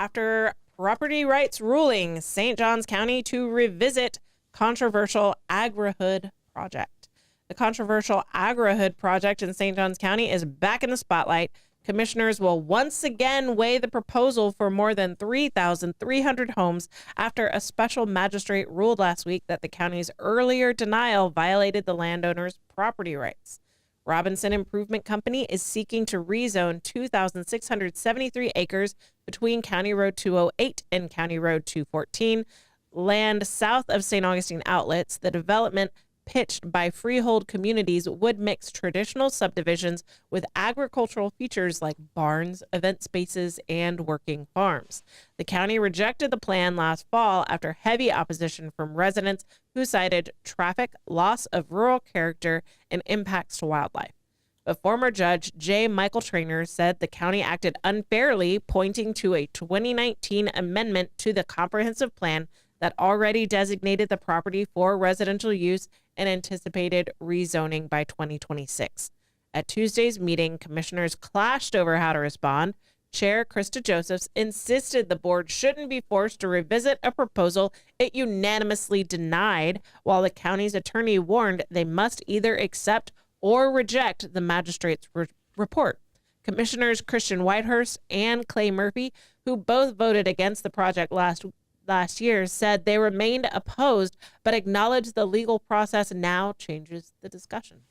after property rights ruling, St. Johns County to revisit controversial Agrihood project. The controversial Agrihood project in St. Johns County is back in the spotlight. Commissioners will once again weigh the proposal for more than 3,300 homes after a special magistrate ruled last week that the county's earlier denial violated the landowner's property rights. Robinson Improvement Company is seeking to rezone 2,673 acres between County Road 208 and County Road 214, land south of St. Augustine Outlets. The development, pitched by Freehold Communities, would mix traditional subdivisions with agricultural features like barns, event spaces, and working farms. The county rejected the plan last fall after heavy opposition from residents who cited traffic, loss of rural character, and impacts to wildlife. But former Judge J. Michael Traynor said the county acted unfairly, pointing to a 2019 amendment to the comprehensive plan that already designated the property for residential use and anticipated rezoning by 2026. At Tuesday's meeting, commissioners clashed over how to respond. Chair Krista Josephs insisted the board shouldn't be forced to revisit a proposal it unanimously denied, while the county's attorney warned they must either accept or reject the magistrate's report. Commissioners Christian Whitehurst and Clay Murphy, who both voted against the project last year, said they remained opposed, but acknowledged the legal process now changes the discussion.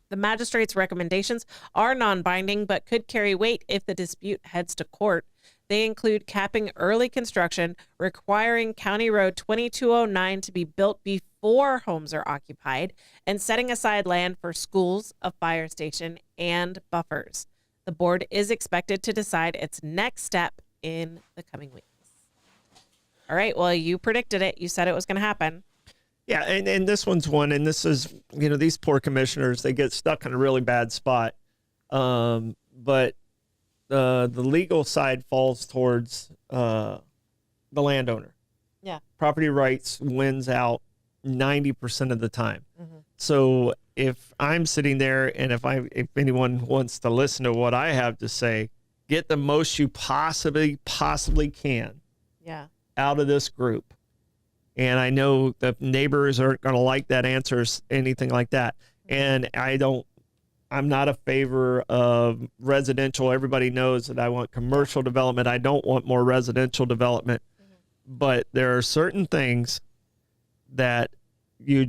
The magistrate's recommendations are non-binding, but could carry weight if the dispute heads to court. They include capping early construction, requiring County Road 2209 to be built before homes are occupied, and setting aside land for schools, a fire station, and buffers. The board is expected to decide its next step in the coming weeks. All right, well, you predicted it. You said it was going to happen. Yeah, and this one's one, and this is, these poor commissioners, they get stuck in a really bad spot. But the legal side falls towards the landowner. Yeah. Property rights wins out 90% of the time. Mm-hmm. So if I'm sitting there and if anyone wants to listen to what I have to say, get the most you possibly can. Yeah. Out of this group. And I know the neighbors aren't going to like that answer, anything like that. And I'm not a favor of residential. Everybody knows that I want commercial development. I don't want more residential development. Mm-hmm. But there are certain things that you're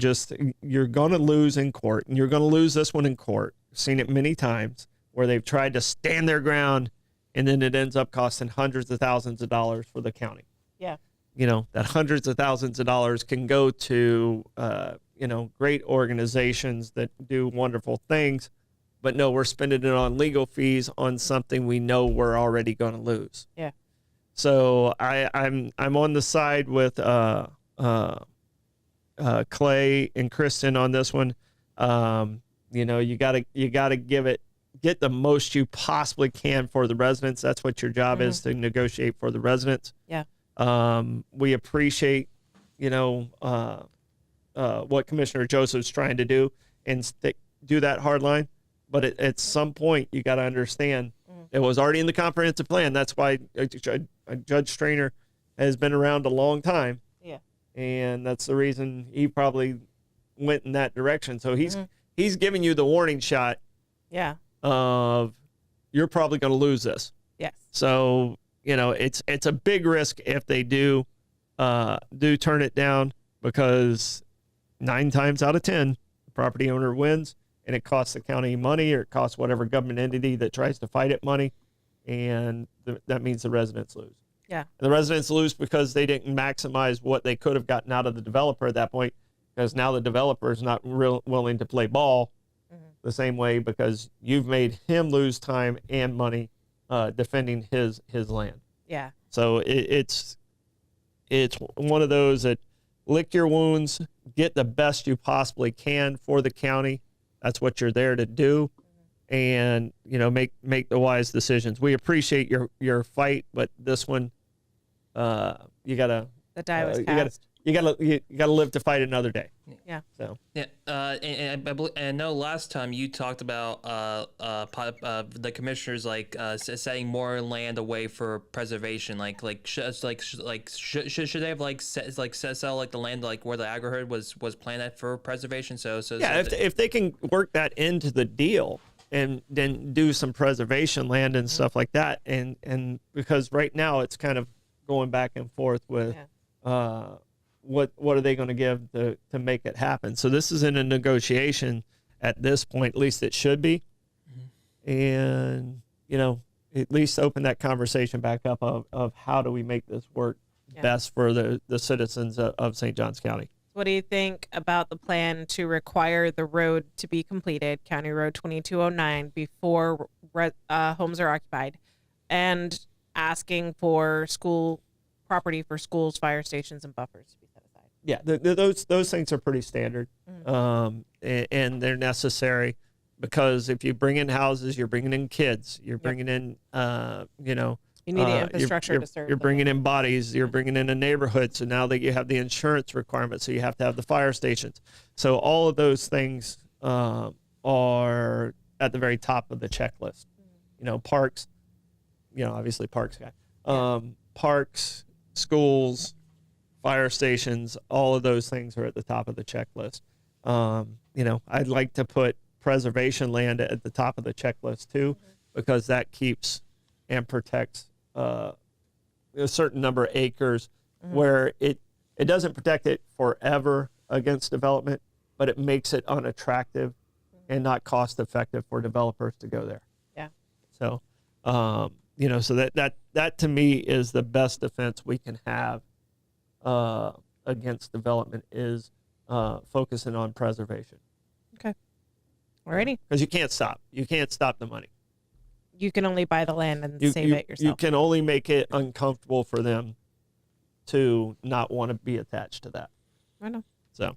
going to lose in court, and you're going to lose this one in court. I've seen it many times where they've tried to stand their ground, and then it ends up costing hundreds of thousands of dollars for the county. Yeah. That hundreds of thousands of dollars can go to, great organizations that do wonderful things. But no, we're spending it on legal fees on something we know we're already going to lose. Yeah. So I'm on the side with Clay and Kristen on this one. You gotta get the most you possibly can for the residents. That's what your job is, to negotiate for the residents. Yeah. We appreciate, what Commissioner Joseph's trying to do and do that hard line. But at some point, you got to understand it was already in the comprehensive plan. That's why Judge Traynor has been around a long time. Yeah. And that's the reason he probably went in that direction. So he's giving you the warning shot. Yeah. Of you're probably going to lose this. Yes. So, it's a big risk if they do turn it down, because 9 times out of 10, the property owner wins, and it costs the county money, or it costs whatever government entity that tries to fight it money, and that means the residents lose. Yeah. And the residents lose because they didn't maximize what they could have gotten out of the developer at that point, because now the developer is not willing to play ball the same way, because you've made him lose time and money defending his land. Yeah. So it's one of those that lick your wounds, get the best you possibly can for the county. That's what you're there to do. And, make the wise decisions. We appreciate your fight, but this one, you gotta, the die was cast. you gotta live to fight another day. Yeah. So Yeah, and I know last time you talked about the commissioners setting more land away for preservation. Should they have sell the land where the Agrihood was planned for preservation? If they can work that into the deal and then do some preservation land and stuff like that, and because right now it's kind of going back and forth with. What are they going to give to make it happen? So this is in a negotiation at this point, at least it should be. And, at least open that conversation back up of how do we make this work best for the citizens of St. Johns County. What do you think about the plan to require the road to be completed, County Road 2209, before homes are occupied, and asking for school property for schools, fire stations, and buffers to be set aside? Yeah, those things are pretty standard, and they're necessary because if you bring in houses, you're bringing in kids, you're bringing in, you need the infrastructure to serve. You're bringing in bodies, you're bringing in a neighborhood. So now that you have the insurance requirements, so you have to have the fire stations. So all of those things are at the very top of the checklist. Parks, obviously parks guy, parks, schools, fire stations, all of those things are at the top of the checklist. I'd like to put preservation land at the top of the checklist too, because that keeps and protects a certain number of acres where it doesn't protect it forever against development, but it makes it unattractive and not cost effective for developers to go there. Yeah. So, so that to me is the best defense we can have against development is focusing on preservation. Okay. Alrighty. Because you can't stop the money. You can only buy the land and save it yourself. You can only make it uncomfortable for them to not want to be attached to that. I know. So